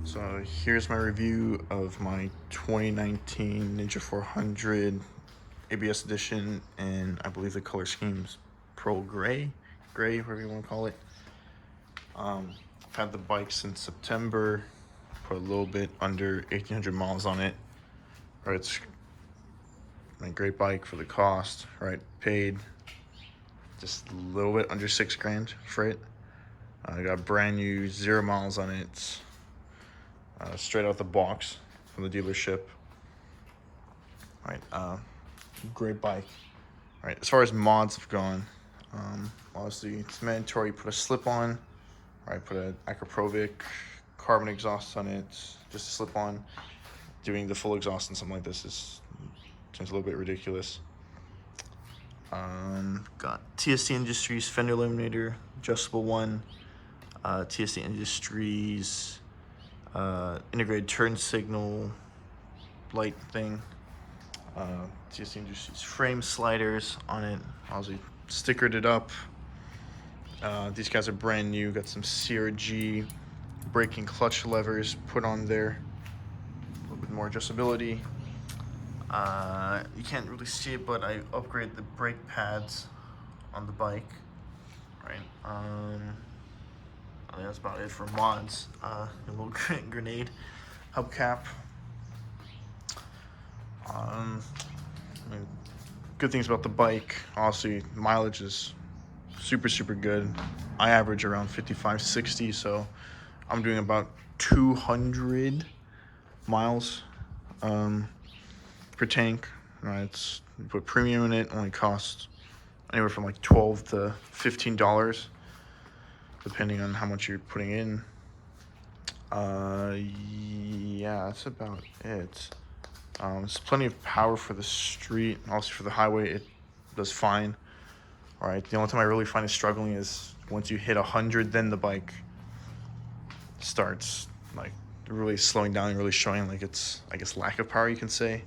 So here's my review of my 2019 Ninja 400 ABS edition, and I believe the color scheme's pearl gray, whatever you want to call it. I've had the bike since September, put a little bit under 1,800 miles on it. Right, it's a great bike for the cost. Right, paid just a little bit under $6,000 for it. I got brand new 0 miles on it. Straight out the box from the dealership. All right, great bike. All right, as far as mods have gone, obviously it's mandatory. Put a slip on. All right, put an Acroprovic carbon exhaust on it, just a slip on. Doing the full exhaust on something like this is seems a little bit ridiculous. Got TSC Industries fender eliminator, adjustable one. TSC Industries integrated turn signal light thing. TSC Industries frame sliders on it. Obviously stickered it up. These guys are brand new. Got some CRG braking clutch levers put on there. A little bit more adjustability. You can't really see it, but I upgraded the brake pads on the bike. Right. I think that's about it for mods. A little grenade hubcap. Good things about the bike. Obviously, mileage is super good. I average around 55, 60, so I'm doing about 200 miles per tank. Right, you put premium in it, only costs anywhere from like $12 to $15, depending on how much you're putting in. Yeah, that's about it. There's plenty of power for the street. Also for the highway, it does fine. All right, the only time I really find it struggling is once you hit 100, then the bike starts like really slowing down and really showing like it's, I guess, lack of power, you can say.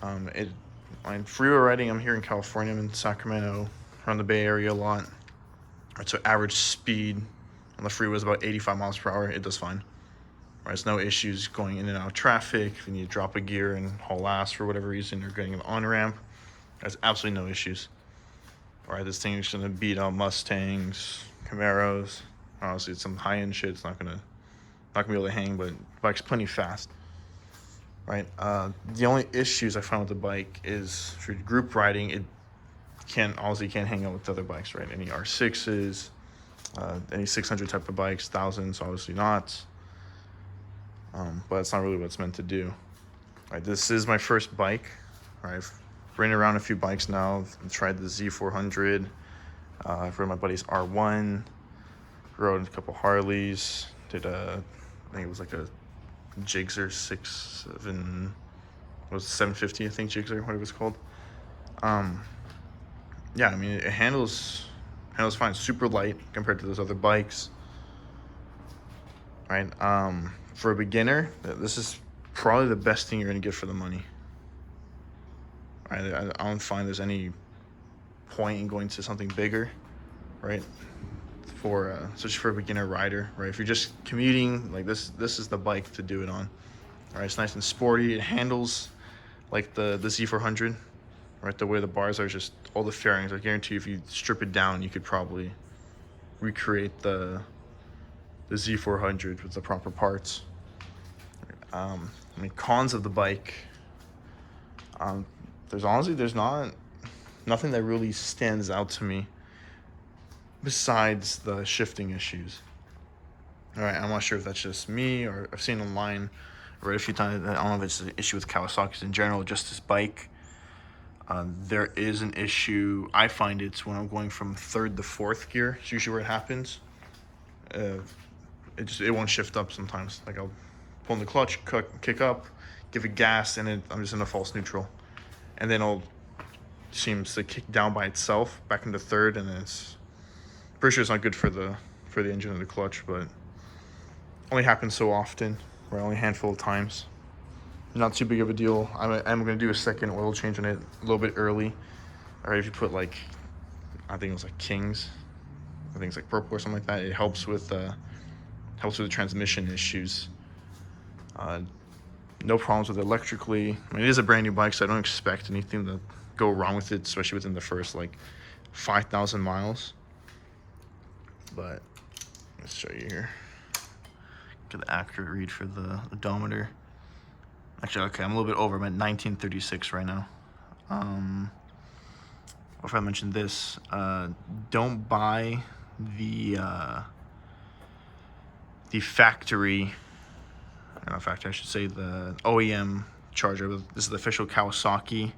On freeway riding, I'm here in California. I'm in Sacramento, around the Bay Area a lot. All right, so average speed on the freeway is about 85 miles per hour. It does fine. Right, there's no issues going in and out of traffic. If you need to drop a gear and haul ass for whatever reason, or getting an on-ramp, there's absolutely no issues. All right, this thing is going to beat out Mustangs, Camaros. Honestly, it's some high-end shit. It's not gonna be able to hang, but the bike's plenty fast. Right. The only issues I find with the bike is for group riding, it can't hang out with other bikes, right? Any R6s, any 600 type of bikes, thousands, obviously not. But it's not really what it's meant to do. Right. This is my first bike. Right. I've ridden around a few bikes now. I've tried the Z400. I've ridden my buddy's R1. Rode a couple Harleys. Did I think it was like a Gixxer 750, I think, Gixxer, what it was called. Yeah, I mean, it handles fine. Super light compared to those other bikes. Right. For a beginner, this is probably the best thing you're gonna get for the money. Right. I don't find there's any point in going to something bigger, right? Especially for a beginner rider, right? If you're just commuting, like this is the bike to do it on. All right, it's nice and sporty. It handles like the Z400, right? The way the bars are, just all the fairings. I guarantee you, if you strip it down, you could probably recreate the Z400 with the proper parts. I mean, cons of the bike. There's nothing that really stands out to me besides the shifting issues. All right, I'm not sure if that's just me, or I've seen online, read a few times. I don't know if it's an issue with Kawasaki's in general, just this bike. There is an issue. I find it's when I'm going from third to fourth gear. It's usually where it happens. It won't shift up sometimes. Like I'll pull in the clutch, kick up, give it gas, and I'm just in a false neutral, and then it'll seems to kick down by itself back into third, and then it's pretty sure it's not good for the engine and the clutch, but only happens so often, or only a handful of times. Not too big of a deal. I'm going to do a second oil change on it a little bit early. All right, if you put like, I think it was like Kings, I think it's like purple or something like that, it helps with helps with the transmission issues. No problems with it electrically. I mean, it is a brand new bike, so I don't expect anything to go wrong with it, especially within the first like 5,000 miles. But let's show you here. Get the accurate read for the odometer. Actually, okay, I'm a little bit over. I'm at 1936 right now. If I mentioned this, don't buy the factory. Not factory, I should say the OEM charger. This is the official Kawasaki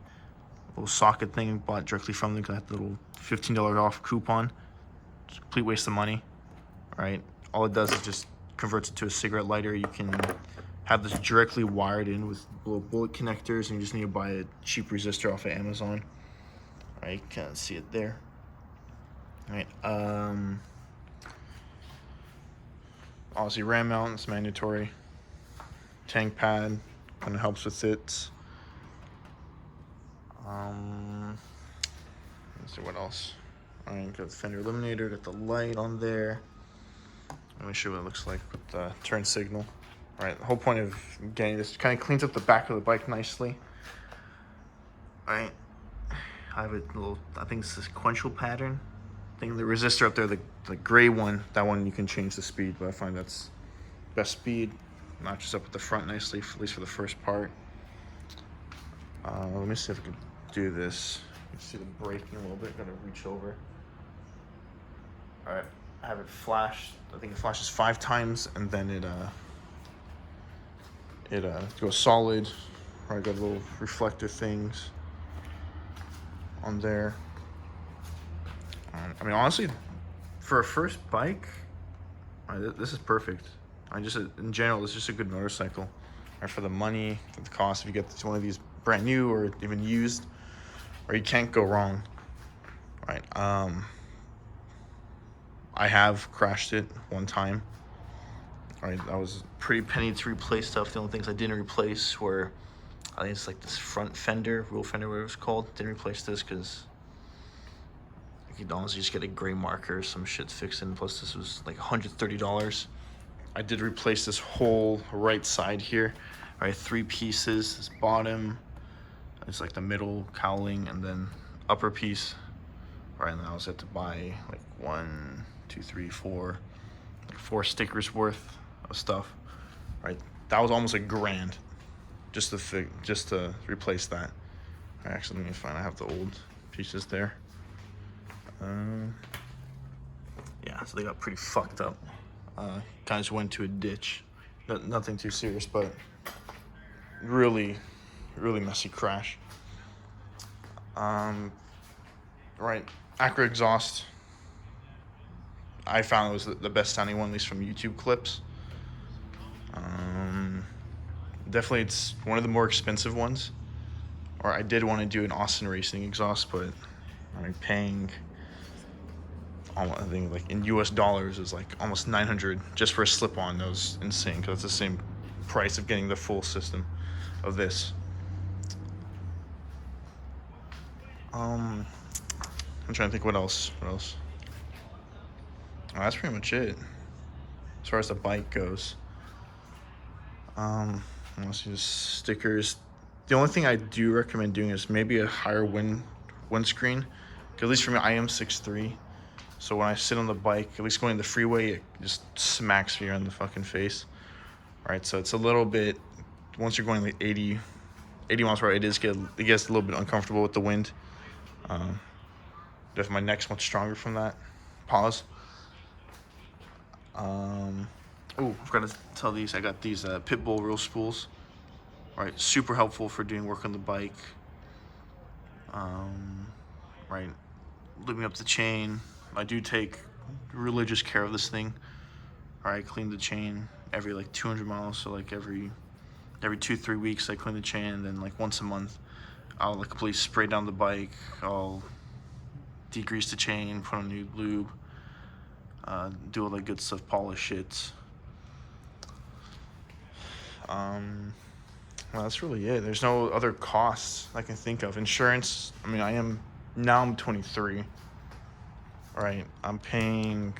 little socket thing. Bought directly from them because I had the little $15 off coupon. It's a complete waste of money. Right? All it does is just converts it to a cigarette lighter. You can have this directly wired in with little bullet connectors, and you just need to buy a cheap resistor off of Amazon. All right, you can't see it there. All right. Obviously, RAM mount is mandatory. Tank pad kind of helps with it. Let's see what else. All right, got the fender eliminator, got the light on there. Let me show you what it looks like with the turn signal. All right, the whole point of getting this kind of cleans up the back of the bike nicely. All right, I have a little, I think it's a sequential pattern. I think the resistor up there, the gray one, that one you can change the speed, but I find that's best speed. Notches up at the front nicely, at least for the first part. Let me see if I can do this. You can see the braking a little bit. Gotta reach over. All right, I have it flashed. I think it flashes 5 times, and then it goes solid. All right, got little reflector things on there. I mean, honestly, for a first bike, this is perfect. In general, it's just a good motorcycle. Right, for the money, for the cost, if you get one of these brand new or even used, or you can't go wrong. Right. I have crashed it one time. All right, I was pretty penny to replace stuff. The only things I didn't replace were, I think it's like this front fender, rear fender, whatever it's called. Didn't replace this because you could honestly just get a gray marker, some shit's fixing. Plus, this was like $130. I did replace this whole right side here. All right, 3 pieces. This bottom, it's like the middle cowling, and then upper piece. All right, and then I was had to buy like 1, 2, 3, 4, like 4 stickers worth of stuff. All right, that was almost $1,000 just to replace that. All right, actually, let me find. I have the old pieces there. Yeah, so they got pretty fucked up. Kind of just went to a ditch. Nothing too serious, but really messy crash. Right, Acura exhaust. I found it was the best sounding one, at least from YouTube clips. Definitely, it's one of the more expensive ones. Or I did want to do an Austin Racing exhaust, but I'm paying, I think like in US dollars is like almost 900 just for a slip-on. That was insane because it's the same price of getting the full system of this. I'm trying to think what else. Oh, that's pretty much it as far as the bike goes. Unless you just stickers. The only thing I do recommend doing is maybe a higher windscreen. At least for me, I am 6'3". So when I sit on the bike, at least going the freeway, it just smacks me on the fucking face. All right, so it's a little bit, once you're going like 80 miles per hour, it gets a little bit uncomfortable with the wind. Definitely my neck's much stronger from that. Pause. Oh, I forgot to tell these. I got these Pitbull reel spools. All right, super helpful for doing work on the bike. Right, looping up the chain. I do take religious care of this thing. All right, clean the chain every like 200 miles. So like every 2-3 weeks, I clean the chain, and then like once a month, I'll like completely spray down the bike. I'll degrease the chain, put on new lube, do all that good stuff, polish it. Well, that's really it. There's no other costs I can think of. Insurance, I mean, I'm 23. All right, I'm paying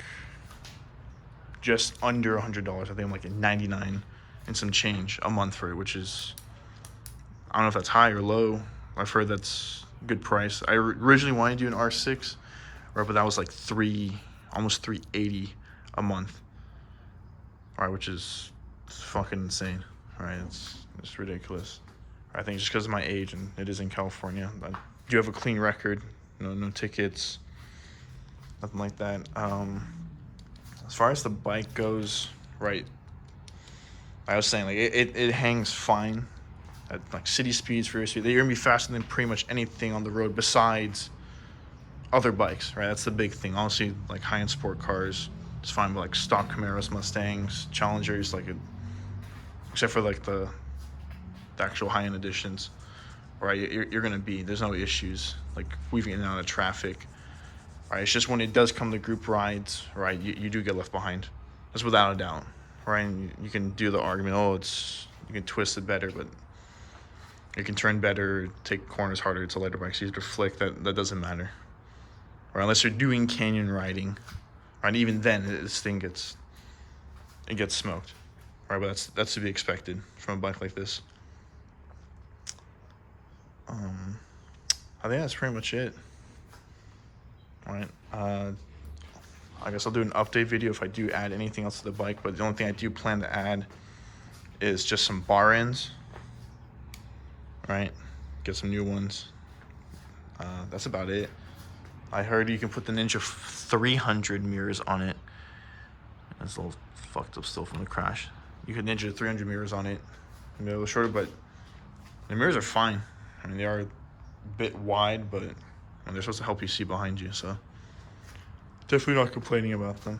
just under $100. I think I'm like at 99 and some change a month for it, which is, I don't know if that's high or low. I've heard that's a good price. I originally wanted to do an R6, right, but that was like almost $380 a month, all right, which is fucking insane, right? It's ridiculous. I think just because of my age, and it is in California. I do have a clean record, no tickets, nothing like that. As far as the bike goes, right, I was saying, like, it hangs fine at like city speeds, freeway speed. You're gonna be faster than pretty much anything on the road besides other bikes, right? That's the big thing. Honestly, like high-end sport cars, it's fine, but like stock Camaros, Mustangs, Challengers, like except for like the actual high-end editions, right? You're gonna be, there's no issues like weaving in and out of traffic, right? It's just when it does come to group rides, right, you do get left behind. That's without a doubt, right? And you can do the argument, you can twist it better, but you can turn better, take corners harder. It's a lighter bike, so easier to flick. That doesn't matter, or unless you're doing canyon riding, right? Even then, this thing gets smoked, right? But that's to be expected from a bike like this. I think that's pretty much it. All right. I guess I'll do an update video if I do add anything else to the bike. But the only thing I do plan to add is just some bar ends. Right, get some new ones. That's about it. I heard you can put the Ninja 300 mirrors on it. It's a little fucked up still from the crash. You could Ninja 300 mirrors on it. A little shorter, but the mirrors are fine. I mean, they are a bit wide, but they're supposed to help you see behind you, so definitely not complaining about them.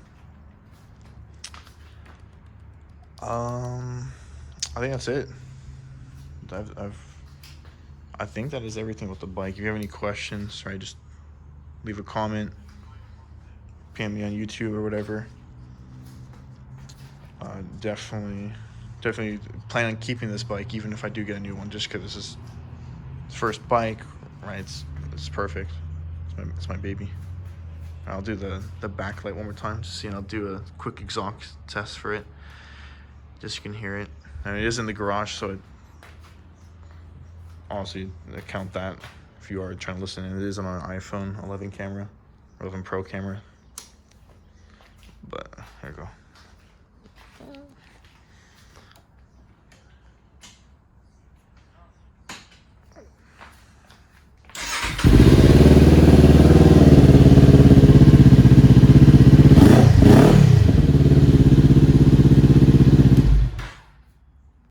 I think that's it. I think that is everything with the bike. If you have any questions, right, just leave a comment, PM me on YouTube or whatever. Definitely plan on keeping this bike even if I do get a new one, just because this is its first bike, right? It's perfect. It's my baby. I'll do the backlight one more time just and I'll do a quick exhaust test for it, just so you can hear it. And it is in the garage, so honestly, count that if you are trying to listen. It is on an iPhone 11 camera, 11 Pro camera. But there you go.